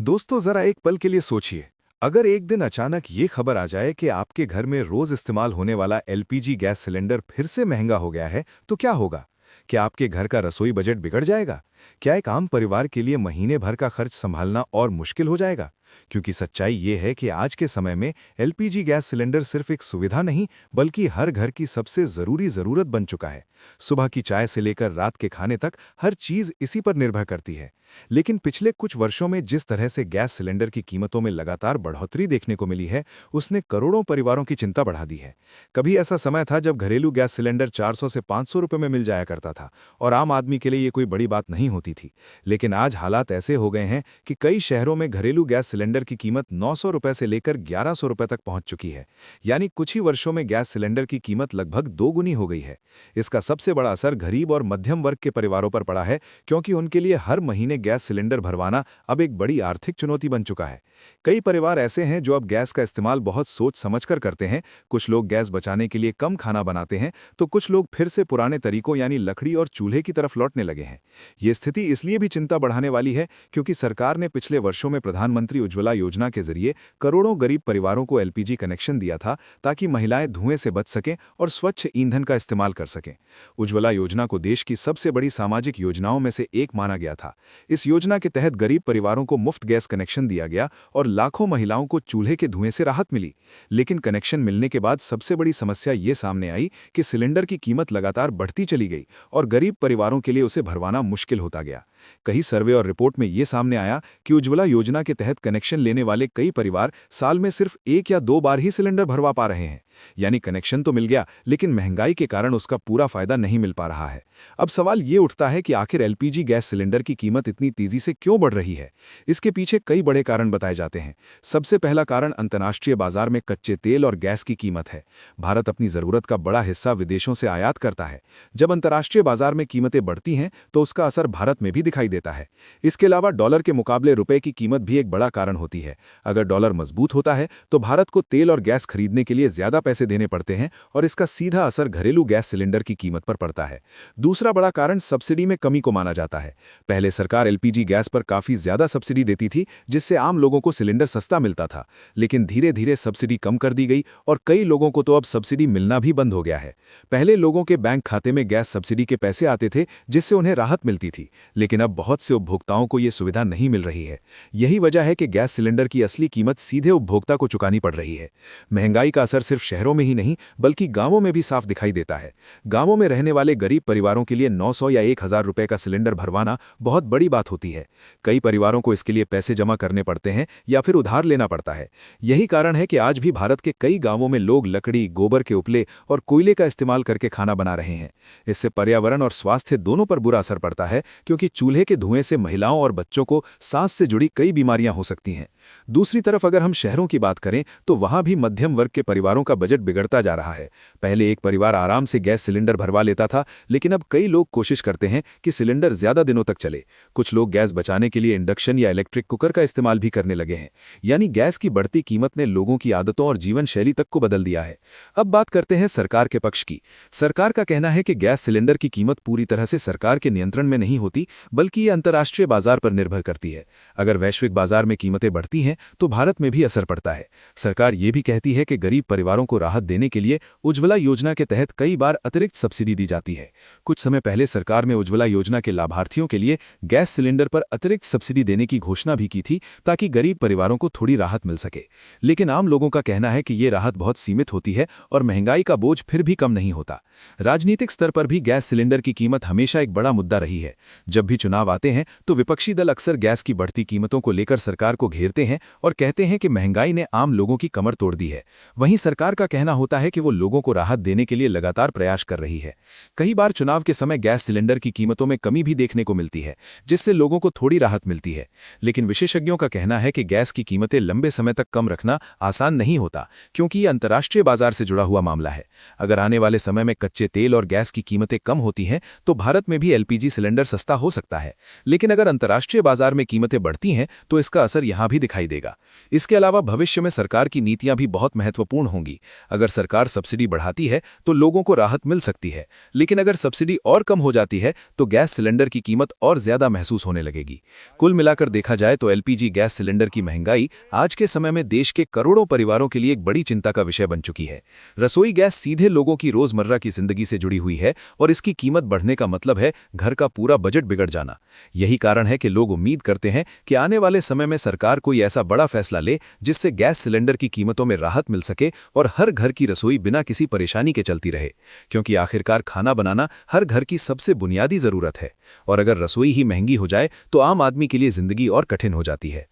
दोस्तों जरा एक पल के लिए सोचिए। अगर एक दिन अचानक ये खबर आ जाए कि आपके घर में रोज इस्तेमाल होने वाला एलपीजी गैस सिलेंडर फिर से महंगा हो गया है, तो क्या होगा? क्या आपके घर का रसोई बजट बिगड़ जाएगा? क्या एक आम परिवार के लिए महीने भर का खर्च संभालना और मुश्किल हो जाएगा? क्योंकि सच्चाई ये है कि आज के समय में एलपीजी गैस सिलेंडर सिर्फ एक सुविधा नहीं, बल्कि हर घर की सबसे जरूरी जरूरत बन चुका है। सुबह की चाय से लेकर रात के खाने तक हर चीज इसी पर निर्भर करती है। लेकिन पिछले कुछ वर्षों में जिस तरह से गैस सिलेंडर की कीमतों में लगातार बढ़ोतरी देखने को मिली है, उसने करोड़ों परिवारों की चिंता बढ़ा दी है। कभी ऐसा समय था जब घरेलू गैस सिलेंडर 400 से 500 रुपए में मिल जाया करता था और आम आदमी के लिए ये कोई बड़ी बात नहीं होती थी। लेकिन आज हालात ऐसे हो गए हैं कि कई शहरों में घरेलू गैस सिलेंडर की कीमत 900 रुपए से लेकर 1100 रुपए तक पहुंच चुकी है। यानी कुछ ही वर्षों में गैस सिलेंडर की कीमत लगभग दोगुनी हो गई है। इसका सबसे बड़ा असर गरीब और मध्यम वर्ग के परिवारों पर पड़ा है, क्योंकि उनके लिए हर महीने गैस सिलेंडर भरवाना अब एक बड़ी आर्थिक चुनौती बन चुका है। कई परिवार ऐसे हैं जो अब गैस का इस्तेमाल बहुत सोच समझकर करते हैं। कुछ लोग गैस बचाने के लिए कम खाना बनाते हैं, तो कुछ लोग फिर से पुराने तरीकों यानी लकड़ी और चूल्हे की तरफ लौटने लगे हैं। ये स्थिति इसलिए भी चिंता बढ़ाने वाली है क्योंकि सरकार ने पिछले वर्षों में प्रधानमंत्री उज्ज्वला योजना के जरिए करोड़ों गरीब परिवारों को एलपीजी कनेक्शन दिया था, ताकि महिलाएं धुएं से बच सकें और स्वच्छ ईंधन का इस्तेमाल कर सकें। उज्ज्वला योजना को देश की सबसे बड़ी सामाजिक योजनाओं में से एक माना गया था। इस योजना के तहत गरीब परिवारों को मुफ्त गैस कनेक्शन दिया गया और लाखों महिलाओं को चूल्हे के धुएं से राहत मिली। लेकिन कनेक्शन मिलने के बाद सबसे बड़ी समस्या ये सामने आई कि सिलेंडर की कीमत लगातार बढ़ती चली गई और गरीब परिवारों के लिए उसे भरवाना मुश्किल होता गया। कई सर्वे और रिपोर्ट में यह सामने आया कि उज्ज्वला योजना के तहत कनेक्शन लेने वाले कई परिवार साल में सिर्फ 1 या 2 बार ही सिलेंडर भरवा पा रहे हैं। यानी कनेक्शन तो मिल गया, लेकिन महंगाई के कारण उसका पूरा फायदा नहीं मिल पा रहा है। अब सवाल ये उठता है कि आखिर एलपीजी गैस सिलेंडर की कीमत इतनी तेजी से क्यों बढ़ रही है? इसके पीछे कई बड़े कारण बताए जाते हैं। सबसे पहला कारण अंतर्राष्ट्रीय बाजार में कच्चे तेल और गैस की कीमत है। भारत अपनी जरूरत का बड़ा हिस्सा विदेशों से आयात करता है। जब अंतर्राष्ट्रीय बाजार में कीमतें बढ़ती हैं, तो उसका असर भारत में भी दिखाई देता है। इसके अलावा डॉलर के मुकाबले रुपए की कीमत भी एक बड़ा कारण होती है। अगर डॉलर मजबूत होता है, तो भारत को तेल और गैस खरीदने के लिए ज्यादा पैसे देने पड़ते हैं और इसका सीधा असर घरेलू गैस सिलेंडर की कीमत पर पड़ता है। दूसरा बड़ा कारण सब्सिडी में कमी को माना जाता है। पहले सरकार एलपीजी गैस पर काफी ज्यादा सब्सिडी देती थी, जिससे आम लोगों को सिलेंडर सस्ता मिलता था। लेकिन धीरे धीरे सब्सिडी कम कर दी गई और कई लोगों को तो अब सब्सिडी मिलना भी बंद हो गया है। पहले लोगों के बैंक खाते में गैस सब्सिडी के पैसे आते थे, जिससे उन्हें राहत मिलती थी। लेकिन अब बहुत से उपभोक्ताओं को यह सुविधा नहीं मिल रही है। यही वजह है कि गैस सिलेंडर की असली कीमत सीधे उपभोक्ता को चुकानी पड़ रही है। महंगाई का असर सिर्फ शहरों में ही नहीं, बल्कि गांवों में भी साफ दिखाई देता है। गांवों में रहने वाले गरीब परिवारों के लिए 900 या 1000 रुपए का सिलेंडर भरवाना बहुत बड़ी बात होती है। कई परिवारों को इसके लिए पैसे जमा करने पड़ते हैं या फिर उधार लेना पड़ता है। यही कारण है कि आज भी भारत के कई गांवों में लोग लकड़ी, गोबर के उपले और कोयले का इस्तेमाल करके खाना बना रहे हैं। इससे पर्यावरण और स्वास्थ्य दोनों पर बुरा असर पड़ता है, क्योंकि चूल्हे के धुएं से महिलाओं और बच्चों को सांस से जुड़ी कई बीमारियां हो सकती हैं। दूसरी तरफ अगर हम शहरों की बात करें, तो वहां भी मध्यम वर्ग के परिवारों का बजट बिगड़ता जा रहा है। पहले एक परिवार आराम से गैस सिलेंडर भरवा लेता था, लेकिन अब कई लोग कोशिश करते हैं कि सिलेंडर ज्यादा दिनों तक चले। कुछ लोग गैस बचाने के लिए इंडक्शन या इलेक्ट्रिक कुकर का इस्तेमाल भी करने लगे हैं। यानी गैस की बढ़ती कीमत ने लोगों की आदतों और जीवन शैली तक को बदल दिया है। अब बात करते हैं सरकार के पक्ष की। सरकार का कहना है कि गैस सिलेंडर की कीमत पूरी तरह से सरकार के नियंत्रण में नहीं होती, बल्कि ये अंतर्राष्ट्रीय बाजार पर निर्भर करती है। अगर वैश्विक बाजार में कीमतें बढ़ती हैं, तो भारत में भी असर पड़ता है। सरकार ये भी कहती है कि गरीब परिवारों को राहत देने के लिए उज्ज्वला योजना के तहत कई बार अतिरिक्त सब्सिडी दी जाती है। कुछ समय पहले सरकार ने उज्ज्वला योजना के लाभार्थियों के लिए गैस सिलेंडर पर अतिरिक्त सब्सिडी देने की घोषणा भी की थी, ताकि गरीब परिवारों को थोड़ी राहत मिल सके। लेकिन आम लोगों का कहना है कि ये राहत बहुत सीमित होती है और महंगाई का बोझ फिर भी कम नहीं होता। राजनीतिक स्तर पर भी गैस सिलेंडर की कीमत हमेशा एक बड़ा मुद्दा रही है। जब भी चुनाव आते हैं, तो विपक्षी दल अक्सर गैस की बढ़ती कीमतों को लेकर सरकार को घेरते हैं और कहते हैं कि महंगाई ने आम लोगों की कमर तोड़ दी है। वहीं सरकार का कहना होता है कि वो लोगों को राहत देने के लिए लगातार प्रयास कर रही है। कई बार चुनाव के समय गैस सिलेंडर की कीमतों में कमी भी देखने को मिलती है, जिससे लोगों को थोड़ी राहत मिलती है। लेकिन विशेषज्ञों का कहना है कि गैस की कीमतें लंबे समय तक कम रखना आसान नहीं होता, क्योंकि ये अंतर्राष्ट्रीय बाजार से जुड़ा हुआ मामला है। अगर आने वाले समय में कच्चे तेल और गैस की कीमतें कम होती हैं, तो भारत में भी एलपीजी सिलेंडर सस्ता हो सकता है। सकता है, लेकिन अगर अंतर्राष्ट्रीय बाजार में कीमतें बढ़ती हैं तो इसका असर यहाँ भी दिखाई देगा। इसके अलावा भविष्य में सरकार की नीतियां भी बहुत महत्वपूर्ण होंगी। अगर सरकार सब्सिडी बढ़ाती है तो लोगों को राहत मिल सकती है, लेकिन अगर सब्सिडी और कम हो जाती है तो गैस सिलेंडर की कीमत और ज्यादा महसूस होने लगेगी। कुल मिलाकर देखा जाए तो एलपीजी गैस सिलेंडर की महंगाई आज के समय में देश के करोड़ों परिवारों के लिए एक बड़ी चिंता का विषय बन चुकी है। रसोई गैस सीधे लोगों की रोजमर्रा की जिंदगी से जुड़ी हुई है और इसकी कीमत बढ़ने का मतलब है घर का पूरा बजट बिगड़ जाना। यही कारण है कि लोग उम्मीद करते हैं कि आने वाले समय में सरकार कोई ऐसा बड़ा फैसला ले जिससे गैस सिलेंडर की कीमतों में राहत मिल सके और हर घर की रसोई बिना किसी परेशानी के चलती रहे, क्योंकि आखिरकार खाना बनाना हर घर की सबसे बुनियादी जरूरत है और अगर रसोई ही महंगी हो जाए तो आम आदमी के लिए जिंदगी और कठिन हो जाती है।